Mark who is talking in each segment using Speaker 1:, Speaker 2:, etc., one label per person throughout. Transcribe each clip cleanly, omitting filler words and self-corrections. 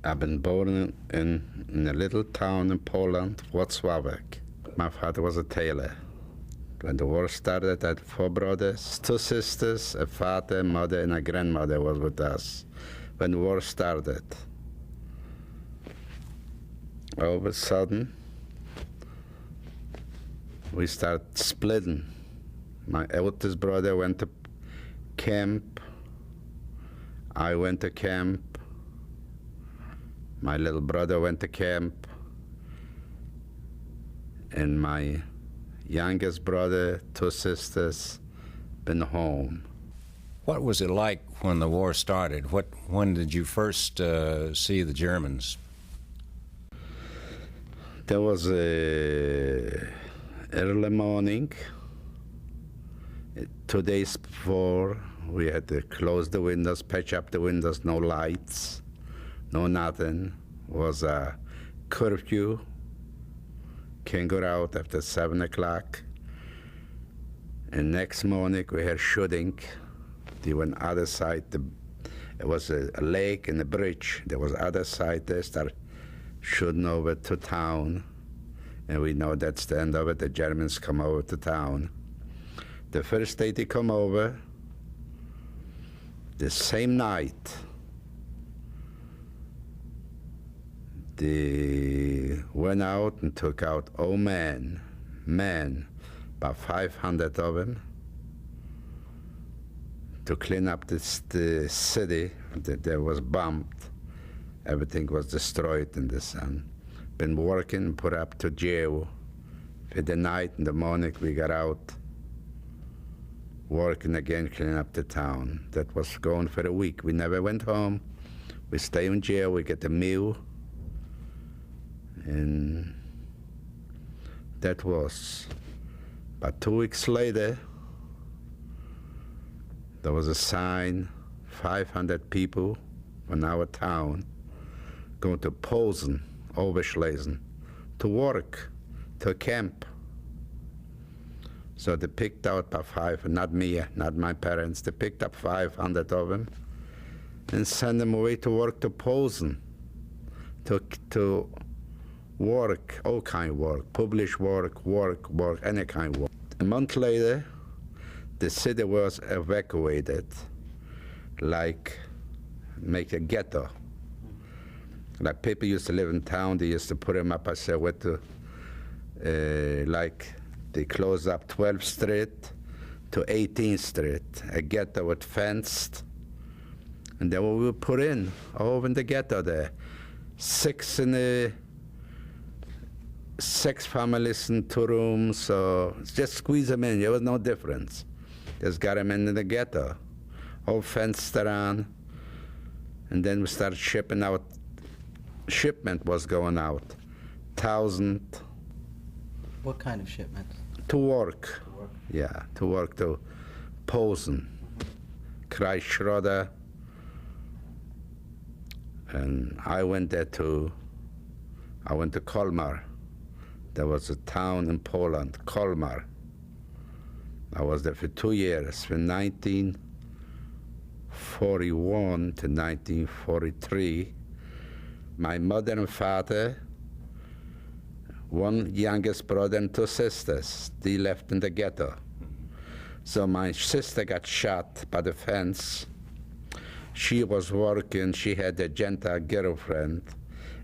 Speaker 1: I've been born in a little town in Poland, Włocławek. My father was a tailor. When the war started, I had 4 brothers, 2 sisters, a father, mother, and a grandmother was with us when the war started. All of a sudden, we started splitting. My eldest brother went to camp. I went to camp. My little brother went to camp. And my youngest brother, 2 sisters, been home.
Speaker 2: What was it like when the war started? When did you first see the Germans?
Speaker 1: There was a early morning. 2 days before, we had to close the windows, patch up the windows, no lights, no nothing. It was a curfew. Can't go out after 7 o'clock. And next morning, we heard shooting. They went other side. It was a lake and a bridge. There was other side. They started shooting over to town. And we know that's the end of it. The Germans come over to town. The first day they come over, the same night, they went out and took out all men, about 500 of them, to clean up the city that was bombed. Everything was destroyed in the sun. Been working, put up to jail. For the night, in the morning, we got out, working again, cleaning up the town. That was going for a week. We never went home. We stay in jail, we get a meal. And that was about 2 weeks later, there was a sign, 500 people from our town going to Posen, Oberschlesien, to work, to camp. So they picked out about 5, not me, not my parents, they picked up 500 of them and sent them away to work to Posen, to work, all kind of work, publish work, any kind of work. A month later, the city was evacuated, like make a ghetto. Like people used to live in town, they used to put them up, I said, where to, like they closed up 12th Street to 18th Street, a ghetto with fenced. And then we were put in, over in the ghetto there. 6 families in 2 rooms, so just squeeze them in, there was no difference. Just got them in the ghetto, all fenced around. And then we started shipping out. Shipment was going out, 1,000.
Speaker 3: What kind of shipment?
Speaker 1: To work. Yeah, to work to Posen, Kreis Schroeder. And I went there too. I went to Colmar. There was a town in Poland, Colmar. I was there for 2 years, from 1941 to 1943. My mother and father, 1 youngest brother and 2 sisters, they left in the ghetto. So my sister got shot by the fence. She was working, she had a Gentile girlfriend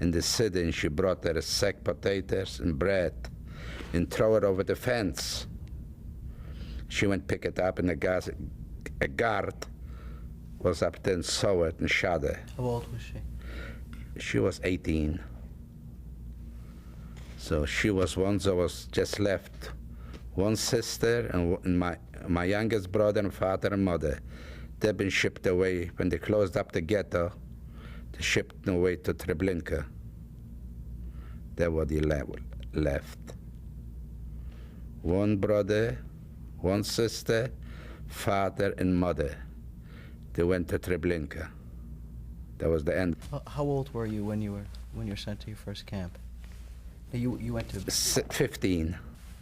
Speaker 1: in the city, and she brought her a sack potatoes and bread and throw it over the fence. She went pick it up, and a guard was up there and saw it and shot her.
Speaker 3: How old was she?
Speaker 1: She was 18. So she was one that was just left. 1 sister and my youngest brother and father and mother. They've been shipped away. When they closed up the ghetto, they shipped them away to Treblinka. That's what they left. 1 brother, 1 sister, father and mother. They went to Treblinka. That was the end.
Speaker 3: How old were you when you were sent to your first camp? You went to
Speaker 1: 15.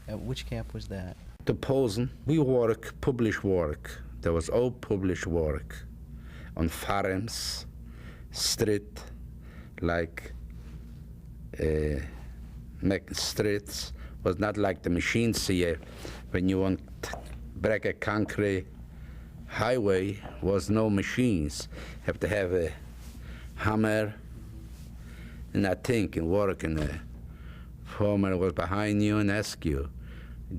Speaker 3: Which camp was that?
Speaker 1: To Posen. We work, publish work. There was all published work on farms, street, like making streets. Was not like the machines here. When you want to break a concrete highway, was no machines. Have to have a hammer, and I think and work, and the foreman was behind you and ask you,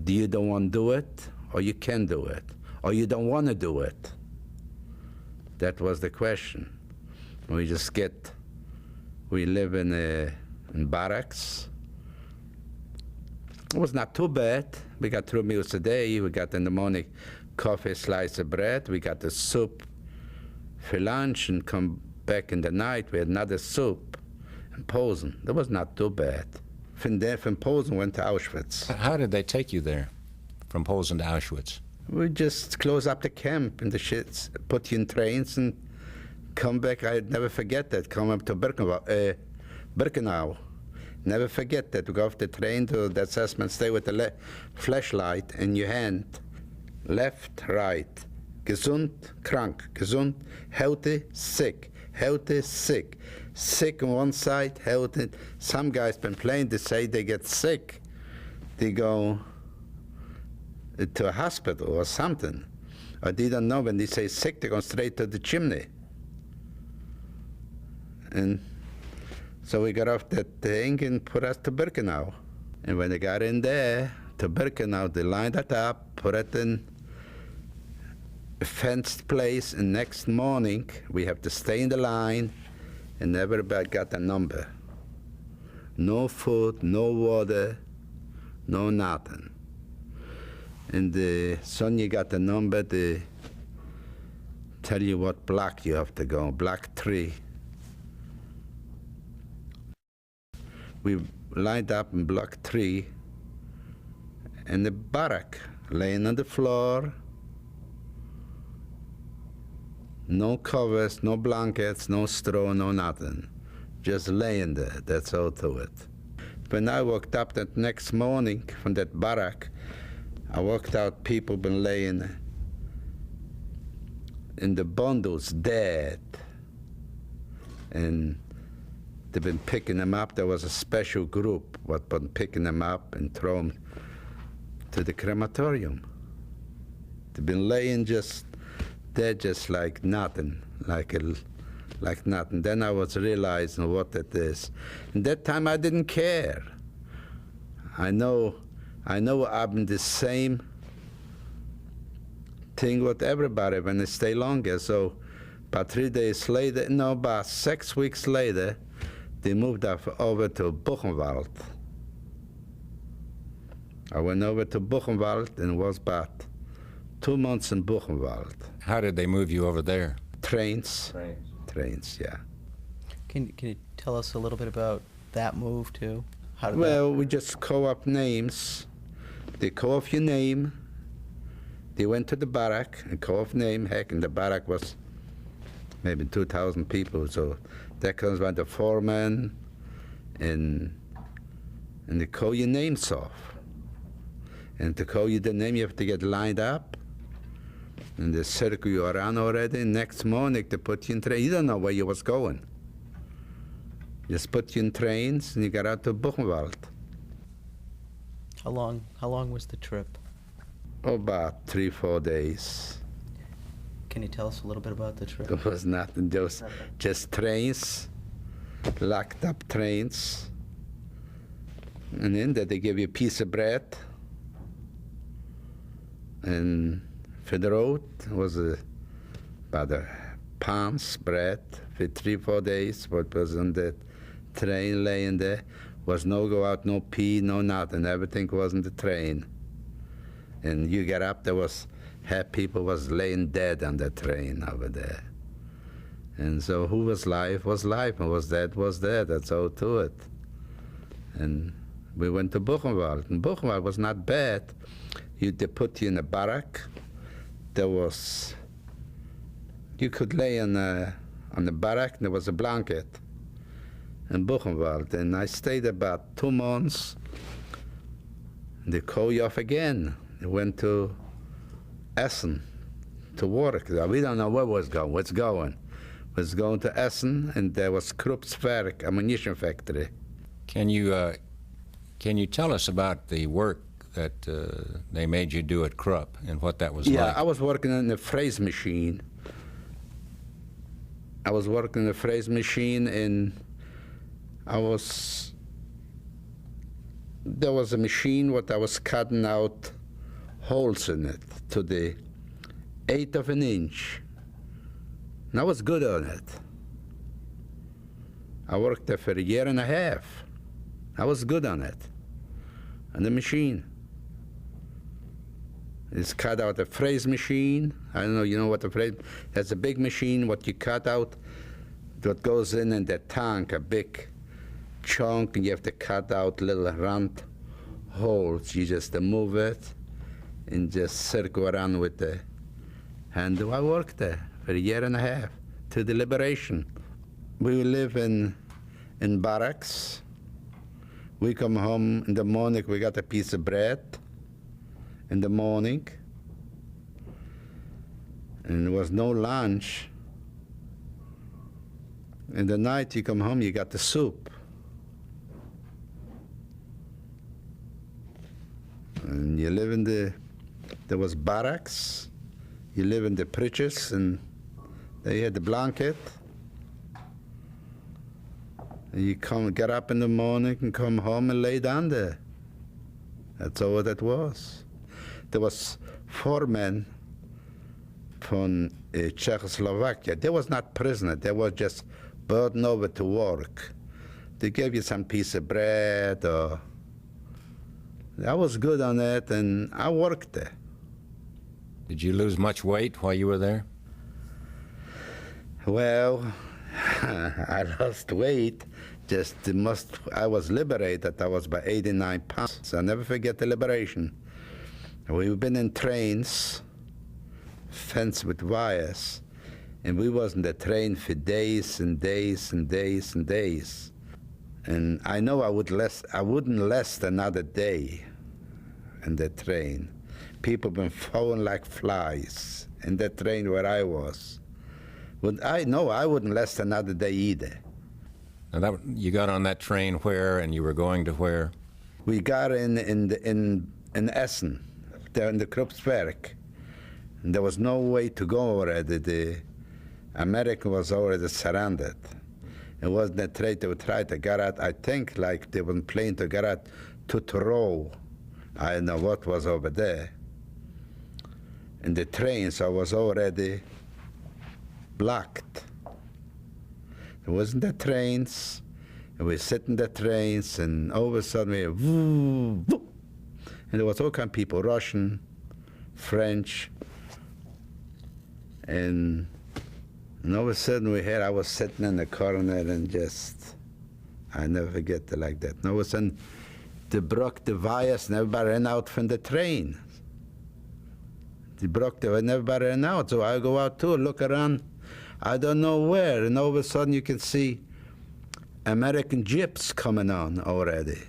Speaker 1: do you don't want to do it, or you can do it, or you don't want to do it? That was the question. We live in barracks. It was not too bad. We got 2 meals a day. We got in the morning coffee, slice of bread. We got the soup for lunch, and come back in the night. We had another soup in Posen. That was not too bad. From there, from Posen, went to Auschwitz.
Speaker 2: How did they take you there, from Posen to Auschwitz?
Speaker 1: We just close up the camp and the shits, put you in trains and come back. I'd never forget that. Come up to Birkenau. Never forget that. We go off the train to the assessment, stay with the flashlight in your hand. Left, right. Gesund, krank. Gesund, healthy, sick. Healthy, sick. Sick on one side, healthy. Some guys been playing, they say they get sick. They go to a hospital or something. Or they don't know, when they say sick, they go straight to the chimney. And so we got off that thing and put us to Birkenau. And when they got in there to Birkenau, they lined it up, put it in a fenced place, and next morning we have to stay in the line, and everybody got a number. No food, no water, no nothing. And Sonia got the number, they tell you what block you have to go, block 3. We lined up in block 3, in the barrack, laying on the floor, no covers, no blankets, no straw, no nothing. Just laying there, that's all to it. When I woke up that next morning from that barrack, I walked out, people been laying in the bundles dead. And they've been picking them up. There was a special group what been picking them up and throw them to the crematorium. They've been laying just there, just like nothing, like nothing. Then I was realizing what it is. And that time I didn't care. I know I'm the same thing with everybody when they stay longer. So about 3 days later, no, about 6 weeks later, they moved over to Buchenwald. I went over to Buchenwald and was about 2 months in Buchenwald.
Speaker 2: How did they move you over there?
Speaker 1: Trains, yeah.
Speaker 3: Can you tell us a little bit about that move too? How did
Speaker 1: Well, we just call up names. They call off your name. They went to the barrack and call off name. Heck, and the barrack was maybe 2,000 people. So that comes by the foreman, and they call your names off. And to call you the name, you have to get lined up. And they circle you around already. Next morning, they put you in train. You don't know where you was going. Just put you in trains, and you got out to Buchenwald.
Speaker 3: How long was the trip?
Speaker 1: Oh, about 3-4 days.
Speaker 3: Can you tell us a little bit about the trip?
Speaker 1: It was nothing. There was just trains, locked up trains. And in there, they give you a piece of bread. And for the road, it was about a pound's bread for 3-4 days. What was on the train laying there was no go out, no pee, no nothing. Everything was in the train. And you get up, there was half people was laying dead on the train over there. And so who was live, and was dead, that's all to it. And we went to Buchenwald, and Buchenwald was not bad. They put you in a barrack. There was, you could lay on the barrack, and there was a blanket in Buchenwald. And I stayed about 2 months. They call you off again. They went to Essen to work. We don't know where was going, what's going. Was going to Essen, and there was Kruppswerk, ammunition factory.
Speaker 2: Can you tell us about the work that they made you do at Krupp and what that was
Speaker 1: Yeah,
Speaker 2: like?
Speaker 1: I was working on the phrase machine. And there was a machine what I was cutting out holes in it to the 1/8 of an inch. And I was good on it. I worked there for a year and a half. I was good on it, on the machine. It's cut out a phrase machine. I don't know, you know what a phrase, that's a big machine, what you cut out, that goes in the tank, a big chunk, and you have to cut out little round holes. You just move it and just circle around with the handle. I worked there for a year and a half to the liberation. We live in barracks. We come home in the morning, we got a piece of bread in the morning, and there was no lunch. In the night, you come home, you got the soup. And you live in there was barracks, you live in the pritches, and they had the blanket. And you get up in the morning and come home and lay down there. That's all that was. There was 4 men from Czechoslovakia. They was not prisoner. They was just brought over to work. They gave you some piece of bread, or I was good on it, and I worked there.
Speaker 2: Did you lose much weight while you were there?
Speaker 1: Well, I lost weight. I was liberated. I was by 89 pounds. I'll never forget the liberation. We've been in trains, fenced with wires, and we was in the train for days and days and days and days. And I know I wouldn't last another day in the train. People been falling like flies in the train where I was. But I know I wouldn't last another day either.
Speaker 2: Now you got on that train where, and you were going to where?
Speaker 1: We got in Essen, there in the Kruppswerk. And there was no way to go already. The American was already surrounded. It wasn't a trade they would try to get out. I think like they were planning to get out to Tyrol. I don't know what was over there. And the trains, I was already blocked. There wasn't the trains, and we sit in the trains, and all of a sudden we woo, woo, and there was all kind of people, Russian, French, and all of a sudden I was sitting in the corner and just, I never forget it like that. And all of a sudden they broke the wires and everybody ran out from the train. They broke the wires and everybody ran out, so I go out too, look around. I don't know where, and all of a sudden you can see American jeeps coming on already.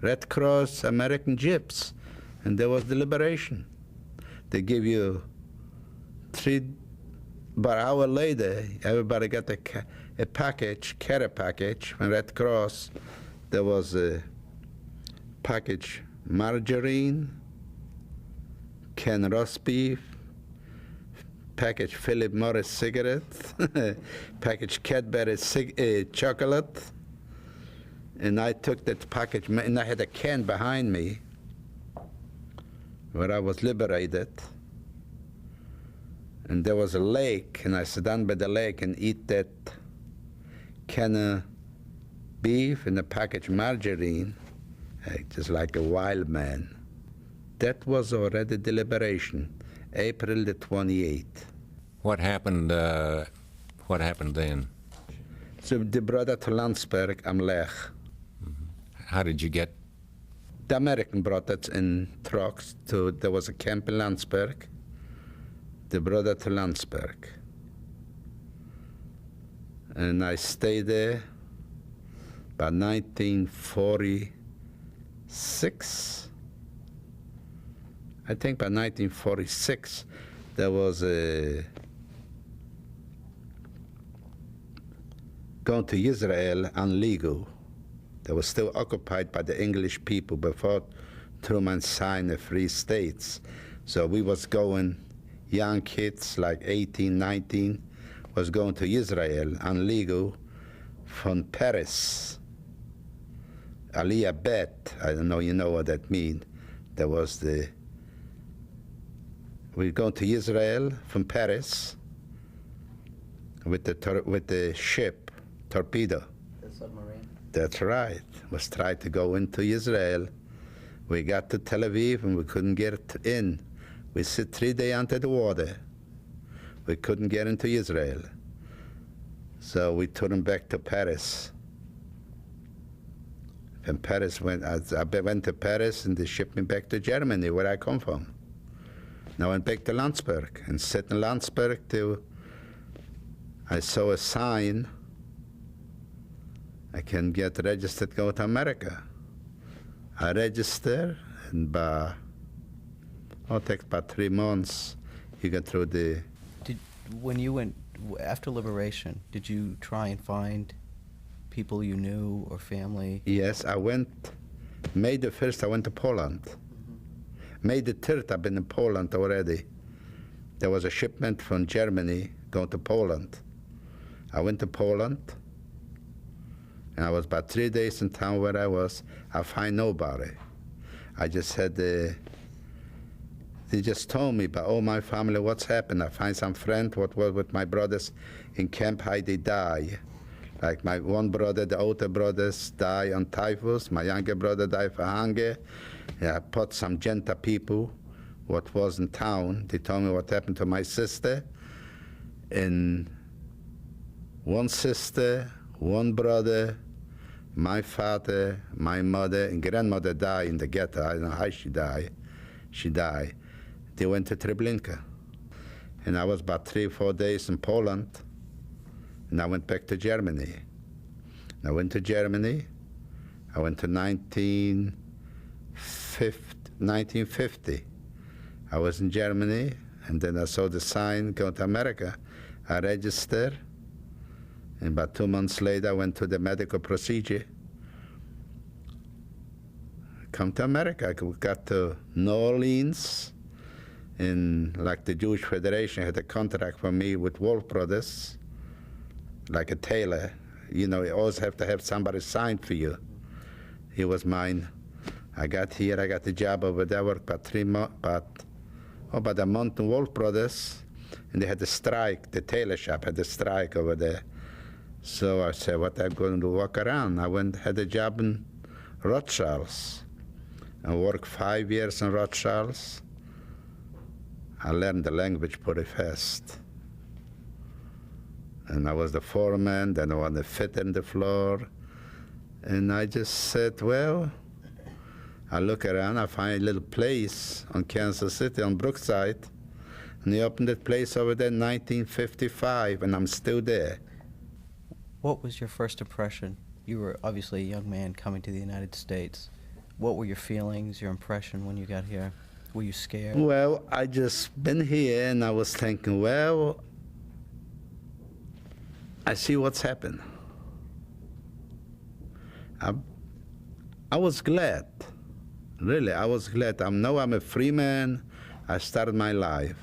Speaker 1: Red Cross, American jeeps, and there was the liberation. They give you about an hour later, everybody got a package, care package from Red Cross. There was a package margarine, can roast beef, package Philip Morris cigarettes, package Cadbury chocolate, and I took that package, and I had a can behind me where I was liberated, and there was a lake, and I sat down by the lake and eat that can of beef and a package margarine, just like a wild man. That was already the liberation. April the 28th.
Speaker 2: What happened then?
Speaker 1: So they brought us to Landsberg am Lech.
Speaker 2: How did you get?
Speaker 1: The American brought us in trucks there was a camp in Landsberg. They brought us to Landsberg. And I stayed there by 1946. I think by 1946, there was going to Israel illegal. They were still occupied by the English people before Truman signed the free states. So we was going, young kids like 18, 19, was going to Israel illegal from Paris. Aliyah Bet, I don't know, you know what that means. That was we go to Israel from Paris with the ship, torpedo.
Speaker 3: The submarine.
Speaker 1: That's right. Was trying to go into Israel. We got to Tel Aviv and we couldn't get in. We sit 3 days under the water. We couldn't get into Israel. So we turned back to Paris. From Paris, I went to Paris and they shipped me back to Germany, where I come from. And I went back to Landsberg and sat in Landsberg till I saw a sign I can get registered, go to America. I registered, and it takes about 3 months. You get through the.
Speaker 3: When you went after liberation, did you try and find people you knew or family?
Speaker 1: Yes, I went. May the 1st, I went to Poland. May the 3rd, I've been in Poland already. There was a shipment from Germany going to Poland. I went to Poland, and I was about 3 days in town where I was. I find nobody. I just had they just told me about, oh, my family, what's happened. I find some friend, what was with my brothers in Camp High, they die. Like my one brother, the older brothers die on typhus. My younger brother died for hunger. Yeah, I put some Genta people, what was in town. They told me what happened to my sister. And one sister, one brother, my father, my mother, and grandmother died in the ghetto. I don't know how she died. She died. They went to Treblinka. And I was about 3 or 4 days in Poland. And I went back to Germany. And I went to Germany. I went to 1950. I was in Germany, and then I saw the sign, go to America. I registered, and about 2 months later, I went to the medical procedure. Come to America. I got to New Orleans, and like the Jewish Federation had a contract for me with Wolf Brothers, like a tailor. You know, you always have to have somebody sign for you. He was mine. I got here, I got the job over there, worked about 3 months, about a month in Wolf Brothers, and they had a strike, the tailor shop had a strike over there. So I said, what, I'm going to walk around. I had a job in Rothschild's. I worked 5 years in Rothschild's. I learned the language pretty fast. And I was the foreman, then I was the fitter in the floor. And I just said, well, I look around, I find a little place on Kansas City, on Brookside. And they opened that place over there in 1955, and I'm still there.
Speaker 3: What was your first impression? You were obviously a young man coming to the United States. What were your feelings, your impression when you got here? Were you scared?
Speaker 1: Well, I just been here, and I was thinking, well, I see what's happened. I was glad. Really, I was glad. I know I'm a free man. I started my life.